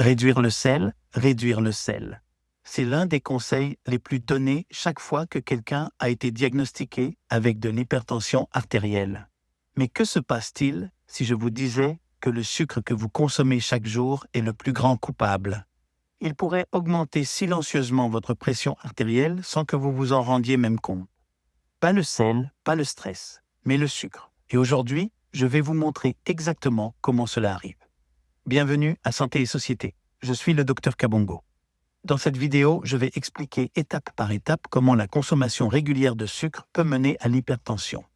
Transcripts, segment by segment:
Réduire le sel, réduire le sel. C'est l'un des conseils les plus donnés chaque fois que quelqu'un a été diagnostiqué avec de l'hypertension artérielle. Mais que se passe-t-il si je vous disais que le sucre que vous consommez chaque jour est le plus grand coupable? Il pourrait augmenter silencieusement votre pression artérielle sans que vous vous en rendiez même compte. Pas le sel, pas le stress, mais le sucre. Et aujourd'hui, je vais vous montrer exactement comment cela arrive. Bienvenue à Santé et Société. Je suis le Dr Kabongo. Dans cette vidéo, je vais expliquer étape par étape comment la consommation régulière de sucre peut mener à l'hypertension.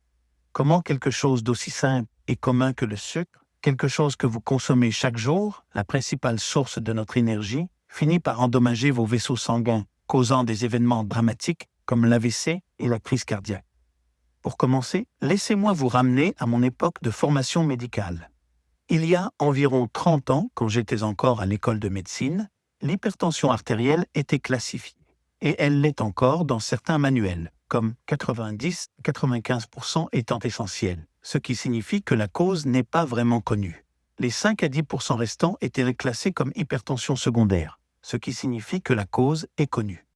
Comment quelque chose d'aussi simple et commun que le sucre, quelque chose que vous consommez chaque jour, la principale source de notre énergie, finit par endommager vos vaisseaux sanguins, causant des événements dramatiques comme l'AVC et la crise cardiaque. Pour commencer, laissez-moi vous ramener à mon époque de formation médicale. Il y a environ 30 ans, quand j'étais encore à l'école de médecine, l'hypertension artérielle était classifiée. Et elle l'est encore dans certains manuels, comme 90-95% étant essentiels, ce qui signifie que la cause n'est pas vraiment connue. Les 5 à 10% restants étaient classés comme hypertension secondaire, ce qui signifie que la cause est connue.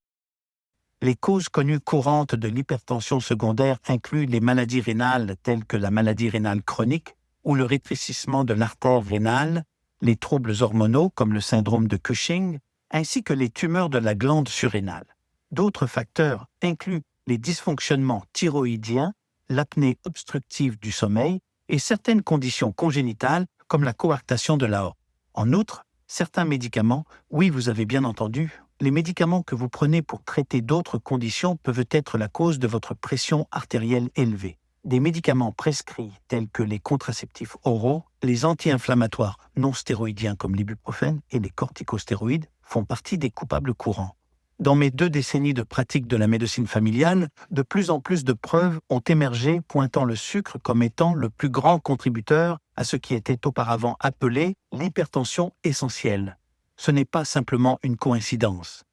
Les causes connues courantes de l'hypertension secondaire incluent les maladies rénales telles que la maladie rénale chronique, ou le rétrécissement de l'artère rénale, les troubles hormonaux comme le syndrome de Cushing, ainsi que les tumeurs de la glande surrénale. D'autres facteurs incluent les dysfonctionnements thyroïdiens, l'apnée obstructive du sommeil et certaines conditions congénitales comme la coarctation de l'aorte. En outre, certains médicaments, oui vous avez bien entendu, les médicaments que vous prenez pour traiter d'autres conditions peuvent être la cause de votre pression artérielle élevée. Des médicaments prescrits tels que les contraceptifs oraux, les anti-inflammatoires non stéroïdiens comme l'ibuprofène et les corticostéroïdes font partie des coupables courants. Dans mes 2 décennies de pratique de la médecine familiale, de plus en plus de preuves ont émergé pointant le sucre comme étant le plus grand contributeur à ce qui était auparavant appelé l'hypertension essentielle. Ce n'est pas simplement une coïncidence.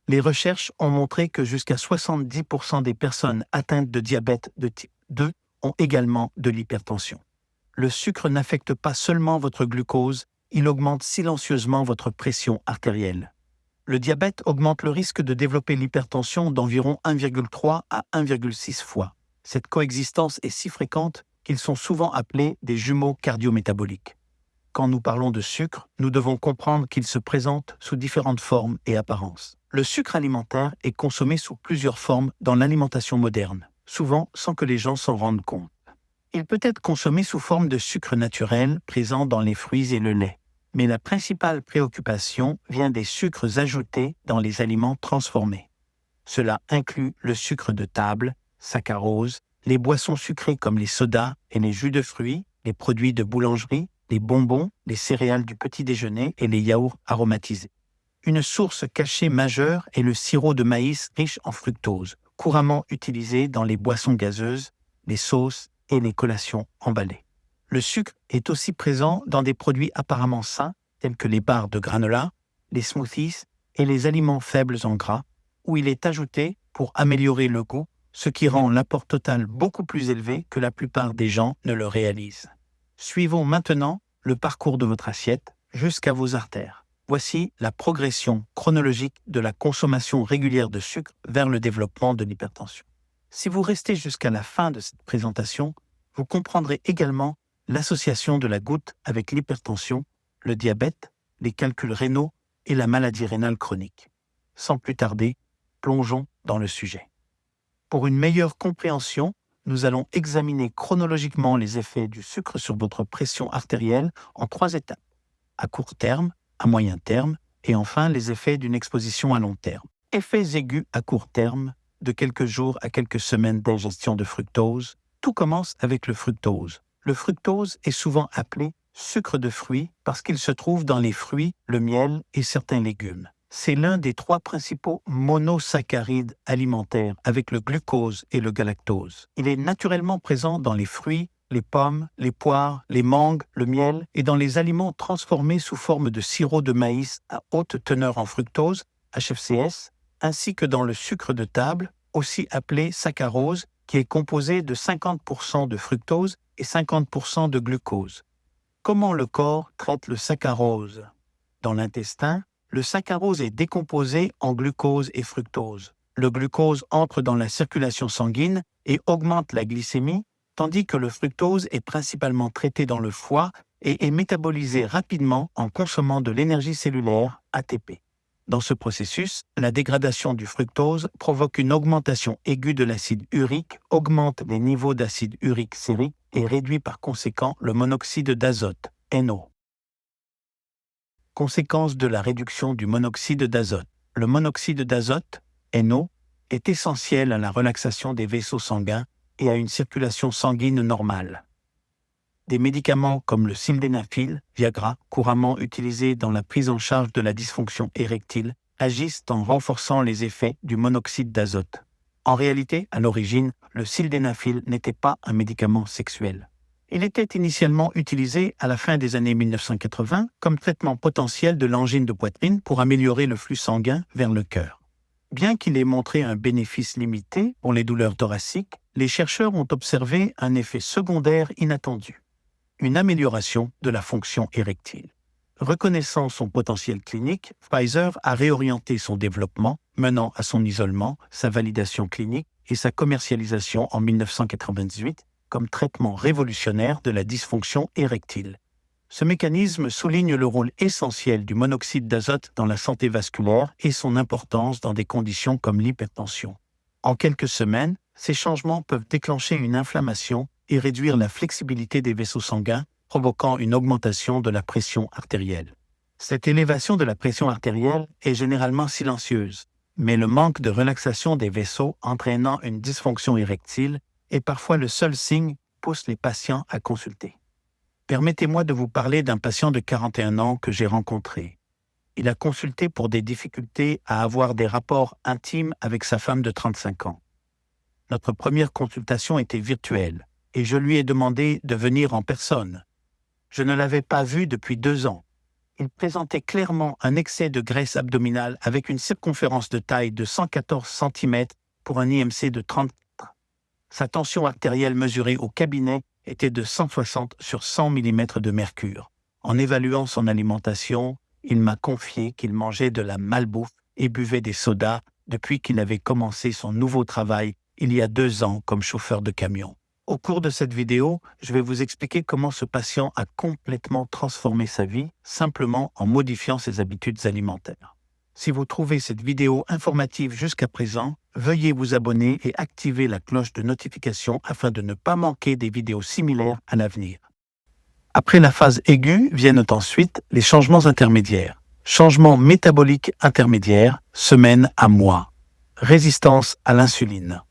Les recherches ont montré que jusqu'à 70% des personnes atteintes de diabète de type 2 ont également de l'hypertension. Le sucre n'affecte pas seulement votre glucose, il augmente silencieusement votre pression artérielle. Le diabète augmente le risque de développer l'hypertension d'environ 1,3 à 1,6 fois. Cette coexistence est si fréquente qu'ils sont souvent appelés des jumeaux cardiométaboliques. Quand nous parlons de sucre, nous devons comprendre qu'il se présente sous différentes formes et apparences. Le sucre alimentaire est consommé sous plusieurs formes dans l'alimentation moderne, souvent sans que les gens s'en rendent compte. Il peut être consommé sous forme de sucre naturel présent dans les fruits et le lait. Mais la principale préoccupation vient des sucres ajoutés dans les aliments transformés. Cela inclut le sucre de table, saccharose, les boissons sucrées comme les sodas et les jus de fruits, les produits de boulangerie, les bonbons, les céréales du petit déjeuner et les yaourts aromatisés. Une source cachée majeure est le sirop de maïs riche en fructose, couramment utilisé dans les boissons gazeuses, les sauces et les collations emballées. Le sucre est aussi présent dans des produits apparemment sains, tels que les barres de granola, les smoothies et les aliments faibles en gras, où il est ajouté pour améliorer le goût, ce qui rend l'apport total beaucoup plus élevé que la plupart des gens ne le réalisent. Suivons maintenant le parcours de votre assiette jusqu'à vos artères. Voici la progression chronologique de la consommation régulière de sucre vers le développement de l'hypertension. Si vous restez jusqu'à la fin de cette présentation, vous comprendrez également l'association de la goutte avec l'hypertension, le diabète, les calculs rénaux et la maladie rénale chronique. Sans plus tarder, plongeons dans le sujet. Pour une meilleure compréhension, nous allons examiner chronologiquement les effets du sucre sur votre pression artérielle en 3 étapes. À court terme, à moyen terme et enfin les effets d'une exposition à long terme. Effets aigus à court terme, de quelques jours à quelques semaines d'ingestion de fructose. Tout commence avec le fructose. Le fructose est souvent appelé sucre de fruits parce qu'il se trouve dans les fruits, le miel et certains légumes. C'est l'un des 3 principaux monosaccharides alimentaires avec le glucose et le galactose. Il est naturellement présent dans les fruits, les pommes, les poires, les mangues, le miel et dans les aliments transformés sous forme de sirop de maïs à haute teneur en fructose, HFCS, ainsi que dans le sucre de table, aussi appelé saccharose, qui est composé de 50% de fructose et 50% de glucose. Comment le corps traite le saccharose? Dans l'intestin, le saccharose est décomposé en glucose et fructose. Le glucose entre dans la circulation sanguine et augmente la glycémie, tandis que le fructose est principalement traité dans le foie et est métabolisé rapidement en consommant de l'énergie cellulaire, ATP. Dans ce processus, la dégradation du fructose provoque une augmentation aiguë de l'acide urique, augmente les niveaux d'acide urique sérique et réduit par conséquent le monoxyde d'azote, NO. Conséquence de la réduction du monoxyde d'azote. Le monoxyde d'azote, NO, est essentiel à la relaxation des vaisseaux sanguins et à une circulation sanguine normale. Des médicaments comme le sildenafil, Viagra, couramment utilisés dans la prise en charge de la dysfonction érectile, agissent en renforçant les effets du monoxyde d'azote. En réalité, à l'origine, le sildenafil n'était pas un médicament sexuel. Il était initialement utilisé à la fin des années 1980 comme traitement potentiel de l'angine de poitrine pour améliorer le flux sanguin vers le cœur. Bien qu'il ait montré un bénéfice limité pour les douleurs thoraciques, les chercheurs ont observé un effet secondaire inattendu, une amélioration de la fonction érectile. Reconnaissant son potentiel clinique, Pfizer a réorienté son développement, menant à son isolement, sa validation clinique et sa commercialisation en 1998 comme traitement révolutionnaire de la dysfonction érectile. Ce mécanisme souligne le rôle essentiel du monoxyde d'azote dans la santé vasculaire et son importance dans des conditions comme l'hypertension. En quelques semaines, ces changements peuvent déclencher une inflammation et réduire la flexibilité des vaisseaux sanguins, provoquant une augmentation de la pression artérielle. Cette élévation de la pression artérielle est généralement silencieuse, mais le manque de relaxation des vaisseaux entraînant une dysfonction érectile est parfois le seul signe qui pousse les patients à consulter. Permettez-moi de vous parler d'un patient de 41 ans que j'ai rencontré. Il a consulté pour des difficultés à avoir des rapports intimes avec sa femme de 35 ans. Notre première consultation était virtuelle et je lui ai demandé de venir en personne. Je ne l'avais pas vu depuis 2 ans. Il présentait clairement un excès de graisse abdominale avec une circonférence de taille de 114 cm pour un IMC de 34. Sa tension artérielle mesurée au cabinet était de 160 sur 100 mm de mercure. En évaluant son alimentation, il m'a confié qu'il mangeait de la malbouffe et buvait des sodas depuis qu'il avait commencé son nouveau travail il y a 2 ans comme chauffeur de camion. Au cours de cette vidéo, je vais vous expliquer comment ce patient a complètement transformé sa vie simplement en modifiant ses habitudes alimentaires. Si vous trouvez cette vidéo informative jusqu'à présent, veuillez vous abonner et activer la cloche de notification afin de ne pas manquer des vidéos similaires à l'avenir. Après la phase aiguë viennent ensuite les changements intermédiaires. Changement métabolique intermédiaire, semaine à mois. Résistance à l'insuline.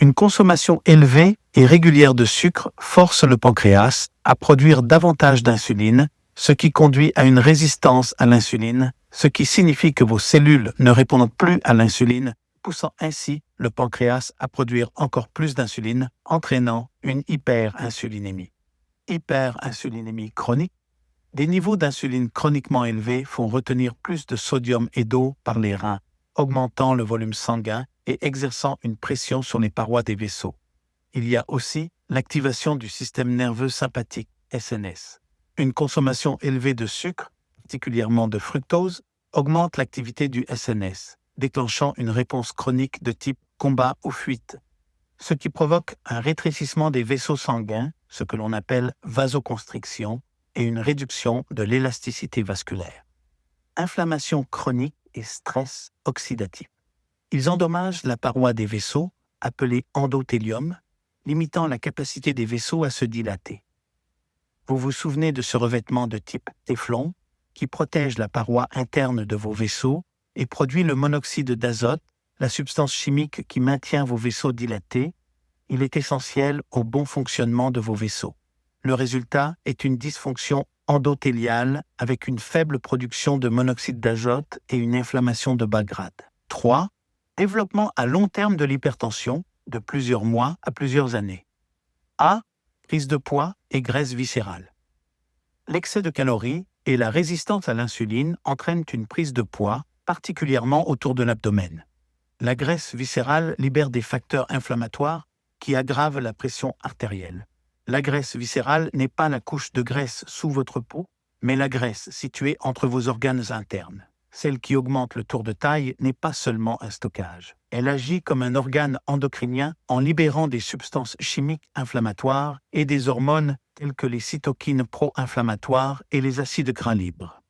Une consommation élevée et régulière de sucre force le pancréas à produire davantage d'insuline, ce qui conduit à une résistance à l'insuline, ce qui signifie que vos cellules ne répondent plus à l'insuline, poussant ainsi le pancréas à produire encore plus d'insuline, entraînant une hyperinsulinémie. Hyperinsulinémie chronique. Des niveaux d'insuline chroniquement élevés font retenir plus de sodium et d'eau par les reins, augmentant le volume sanguin et exerçant une pression sur les parois des vaisseaux. Il y a aussi l'activation du système nerveux sympathique, SNS. Une consommation élevée de sucre, particulièrement de fructose, augmente l'activité du SNS, déclenchant une réponse chronique de type combat ou fuite, ce qui provoque un rétrécissement des vaisseaux sanguins, ce que l'on appelle vasoconstriction, et une réduction de l'élasticité vasculaire. Inflammation chronique et stress oxydatif. Ils endommagent la paroi des vaisseaux, appelée endothélium, limitant la capacité des vaisseaux à se dilater. Vous vous souvenez de ce revêtement de type téflon qui protège la paroi interne de vos vaisseaux et produit le monoxyde d'azote, la substance chimique qui maintient vos vaisseaux dilatés. Il est essentiel au bon fonctionnement de vos vaisseaux. Le résultat est une dysfonction endothéliale avec une faible production de monoxyde d'azote et une inflammation de bas grade. 3. Développement à long terme de l'hypertension, de plusieurs mois à plusieurs années. A. Prise de poids et graisse viscérale. L'excès de calories et la résistance à l'insuline entraînent une prise de poids, particulièrement autour de l'abdomen. La graisse viscérale libère des facteurs inflammatoires qui aggravent la pression artérielle. La graisse viscérale n'est pas la couche de graisse sous votre peau, Mais la graisse située entre vos organes internes, celle qui augmente le tour de taille, n'est pas seulement un stockage. Elle agit comme un organe endocrinien en libérant des substances chimiques inflammatoires et des hormones telles que les cytokines pro-inflammatoires et les acides gras libres.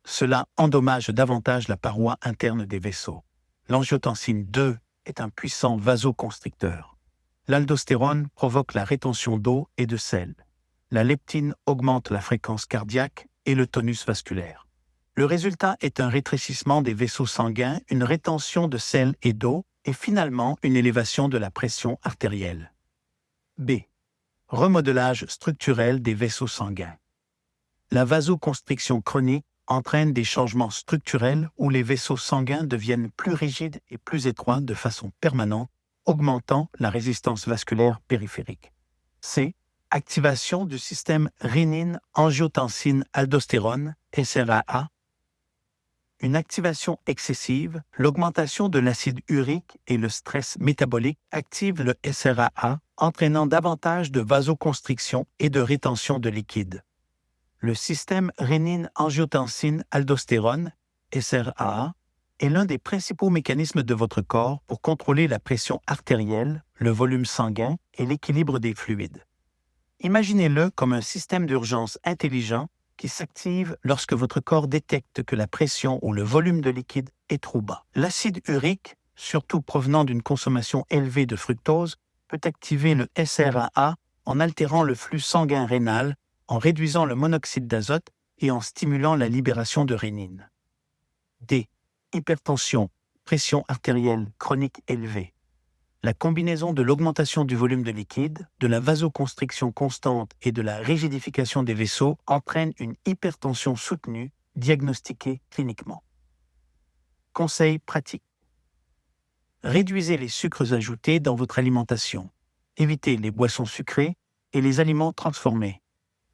Cela endommage davantage la paroi interne des vaisseaux. L'angiotensine 2 est un puissant vasoconstricteur. L'aldostérone provoque la rétention d'eau et de sel. La leptine augmente la fréquence cardiaque et le tonus vasculaire. Le résultat est un rétrécissement des vaisseaux sanguins, une rétention de sel et d'eau et finalement une élévation de la pression artérielle. B. Remodelage structurel des vaisseaux sanguins. La vasoconstriction chronique entraîne des changements structurels où les vaisseaux sanguins deviennent plus rigides et plus étroits de façon permanente, augmentant la résistance vasculaire périphérique. C. Activation du système rénine-angiotensine-aldostérone, SRAA. Une activation excessive, l'augmentation de l'acide urique et le stress métabolique activent le SRAA, entraînant davantage de vasoconstriction et de rétention de liquide. Le système rénine-angiotensine-aldostérone, SRAA, est l'un des principaux mécanismes de votre corps pour contrôler la pression artérielle, le volume sanguin et l'équilibre des fluides. Imaginez-le comme un système d'urgence intelligent qui s'active lorsque votre corps détecte que la pression ou le volume de liquide est trop bas. L'acide urique, surtout provenant d'une consommation élevée de fructose, peut activer le SRAA en altérant le flux sanguin rénal, en réduisant le monoxyde d'azote et en stimulant la libération de rénine. D. Hypertension, pression artérielle chronique élevée. La combinaison de l'augmentation du volume de liquide, de la vasoconstriction constante et de la rigidification des vaisseaux entraîne une hypertension soutenue, diagnostiquée cliniquement. Conseil pratique. Réduisez les sucres ajoutés dans votre alimentation. Évitez les boissons sucrées et les aliments transformés.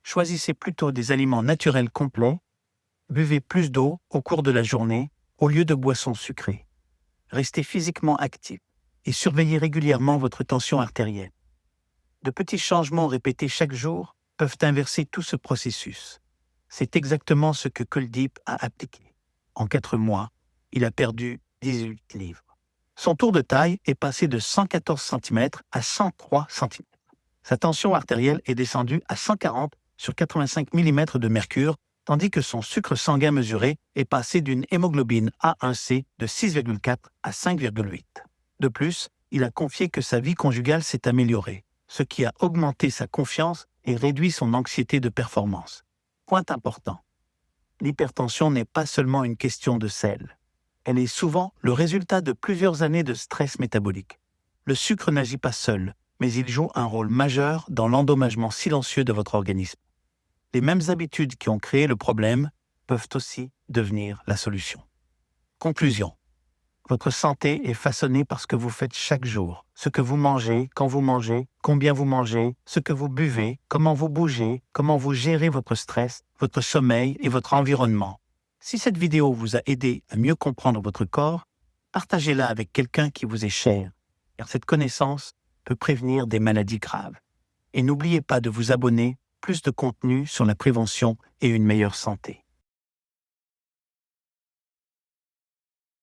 Choisissez plutôt des aliments naturels complets. Buvez plus d'eau au cours de la journée au lieu de boissons sucrées. Restez physiquement actif et surveillez régulièrement votre tension artérielle. De petits changements répétés chaque jour peuvent inverser tout ce processus. C'est exactement ce que Kuldeep a appliqué. En 4 mois, il a perdu 18 livres. Son tour de taille est passé de 114 cm à 103 cm. Sa tension artérielle est descendue à 140 sur 85 mm de mercure, tandis que son sucre sanguin mesuré est passé d'une hémoglobine A1C de 6,4 à 5,8. De plus, il a confié que sa vie conjugale s'est améliorée, ce qui a augmenté sa confiance et réduit son anxiété de performance. Point important. L'hypertension n'est pas seulement une question de sel. Elle est souvent le résultat de plusieurs années de stress métabolique. Le sucre n'agit pas seul, mais il joue un rôle majeur dans l'endommagement silencieux de votre organisme. Les mêmes habitudes qui ont créé le problème peuvent aussi devenir la solution. Conclusion. Votre santé est façonnée par ce que vous faites chaque jour. Ce que vous mangez, quand vous mangez, combien vous mangez, ce que vous buvez, comment vous bougez, comment vous gérez votre stress, votre sommeil et votre environnement. Si cette vidéo vous a aidé à mieux comprendre votre corps, partagez-la avec quelqu'un qui vous est cher, car cette connaissance peut prévenir des maladies graves. Et n'oubliez pas de vous abonner, plus de contenu sur la prévention et une meilleure santé.